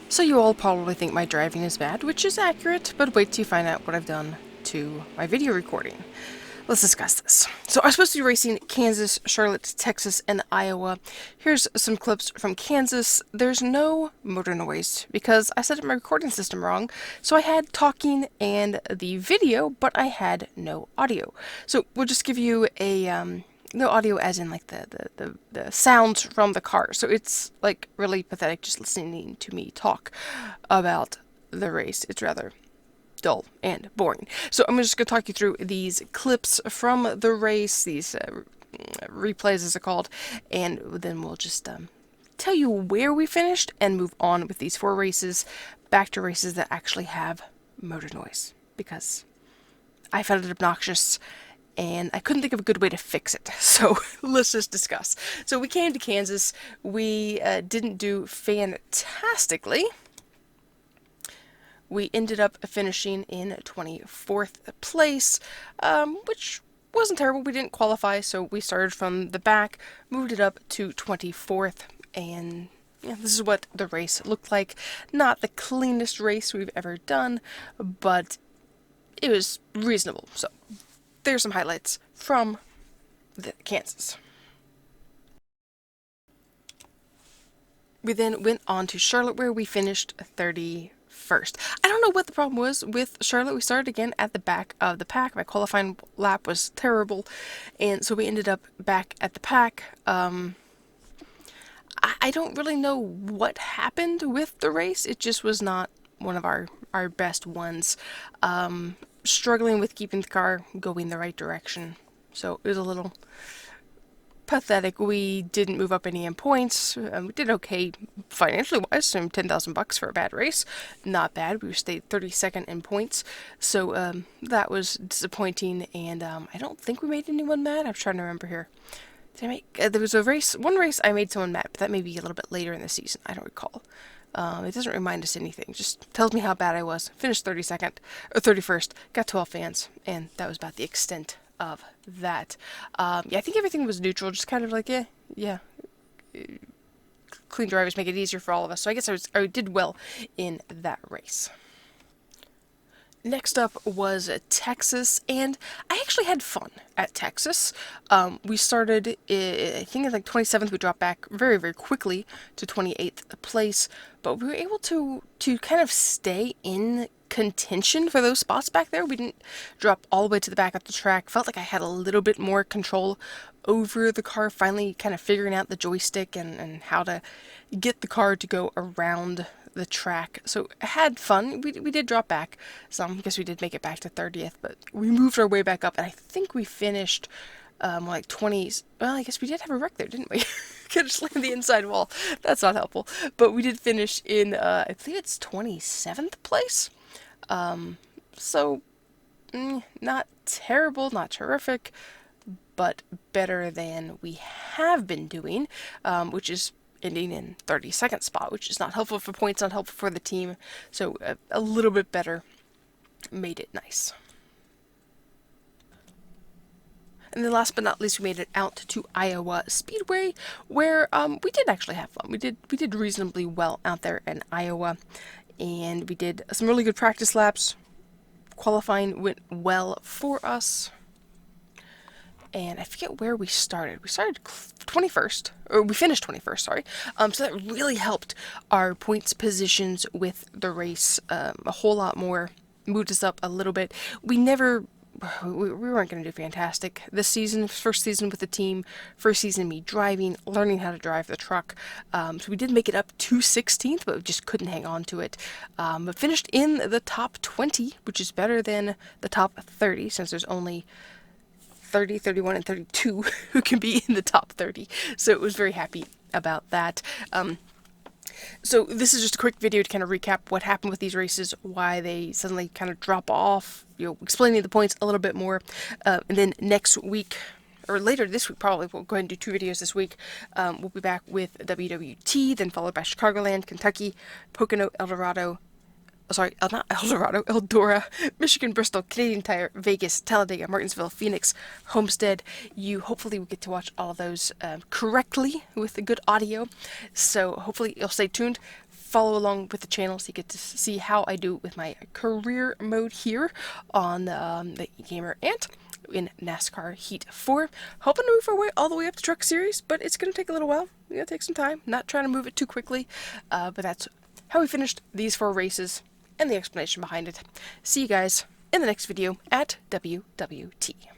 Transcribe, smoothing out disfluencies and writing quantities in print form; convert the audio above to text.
So you all probably think my driving is bad, which is accurate, but wait till you find out what I've done to my video recording. Let's discuss this. So I was supposed to be racing Kansas, Charlotte, Texas, and Iowa. Here's some clips from Kansas. There's no motor noise because I set up my recording system wrong. So I had talking and the video, but I had no audio. So we'll just give you a no audio as in like the sounds from the car. So it's like really pathetic just listening to me talk about the race. It's rather dull and boring. So I'm just going to talk you through these clips from the race, these replays as they're called, and then we'll just tell you where we finished and move on with these 4 races back to races that actually have motor noise because I found it obnoxious and I couldn't think of a good way to fix it. So let's just discuss. So we came to Kansas. We didn't do fantastically. We ended up finishing in 24th place, which wasn't terrible. We didn't qualify, so we started from the back, moved it up to 24th, and yeah, this is what the race looked like. Not the cleanest race we've ever done, but it was reasonable. So there's some highlights from Kansas. We then went on to Charlotte, where we finished 31st. I don't know what the problem was with Charlotte. We started again at the back of the pack. My qualifying lap was terrible, and so we ended up back at the pack. I don't really know what happened with the race. It just was not one of our best ones. Struggling with keeping the car going the right direction. So it was a little pathetic. We didn't move up any in points. We did okay financially wise, some $10,000 for a bad race. Not bad. We stayed 32nd in points. So that was disappointing, and I don't think we made anyone mad. I'm trying to remember here. Did I make, there was one race I made someone mad, but that may be a little bit later in the season. I don't recall. It doesn't remind us anything. Just tells me how bad I was. Finished 32nd, or 31st. Got 12 fans, and that was about the extent of that. Yeah, I think everything was neutral. Just kind of like, yeah. Clean drivers make it easier for all of us. So I guess I did well in that race. Next up was Texas, and I actually had fun at Texas. We started, I think at like 27th, we dropped back very, very quickly to 28th place, but we were able to kind of stay in contention for those spots back there. We didn't drop all the way to the back of the track. Felt like I had a little bit more control over the car, finally kind of figuring out the joystick and how to get the car to go around the track. So I had fun. We did drop back some. I guess we did make it back to 30th, but we moved our way back up, and I think we finished like 20s. Well, I guess we did have a wreck there, didn't we? Could have slammed the inside wall. That's not helpful. But we did finish in, I believe it's 27th place. So not terrible, not terrific, but better than we have been doing, which is ending in 32nd spot, which is not helpful for points, not helpful for the team. So a little bit better made it nice. And then last but not least, we made it out to Iowa Speedway, where we did actually have fun. We did reasonably well out there in Iowa, and we did some really good practice laps. Qualifying went well for us. And I forget where we started. We started 21st, or we finished 21st, sorry. So that really helped our points positions with the race a whole lot more. Moved us up a little bit. We weren't going to do fantastic this season. First season with the team, first season me driving, learning how to drive the truck. So we did make it up to 16th, but we just couldn't hang on to it. But finished in the top 20, which is better than the top 30, since there's only 30, 31, and 32 who can be in the top 30. So it was very happy about that. So this is just a quick video to kind of recap what happened with these races, why they suddenly kind of drop off, explaining the points a little bit more. And then next week, or later this week probably, we'll go ahead and do 2 videos this week. We'll be back with WWT, then followed by Chicagoland, Kentucky, Pocono, Eldorado, not Eldorado, Eldora, Michigan, Bristol, Canadian Tire, Vegas, Talladega, Martinsville, Phoenix, Homestead. You hopefully will get to watch all of those correctly with the good audio. So hopefully you'll stay tuned. follow along with the channel so you get to see how I do with my career mode here on the Gamer Ant in NASCAR Heat 4. Hoping to move our way all the way up to Truck Series, but it's going to take a little while. We're going to take some time. Not trying to move it too quickly, but that's how we finished these 4 races and the explanation behind it. See you guys in the next video at WWT.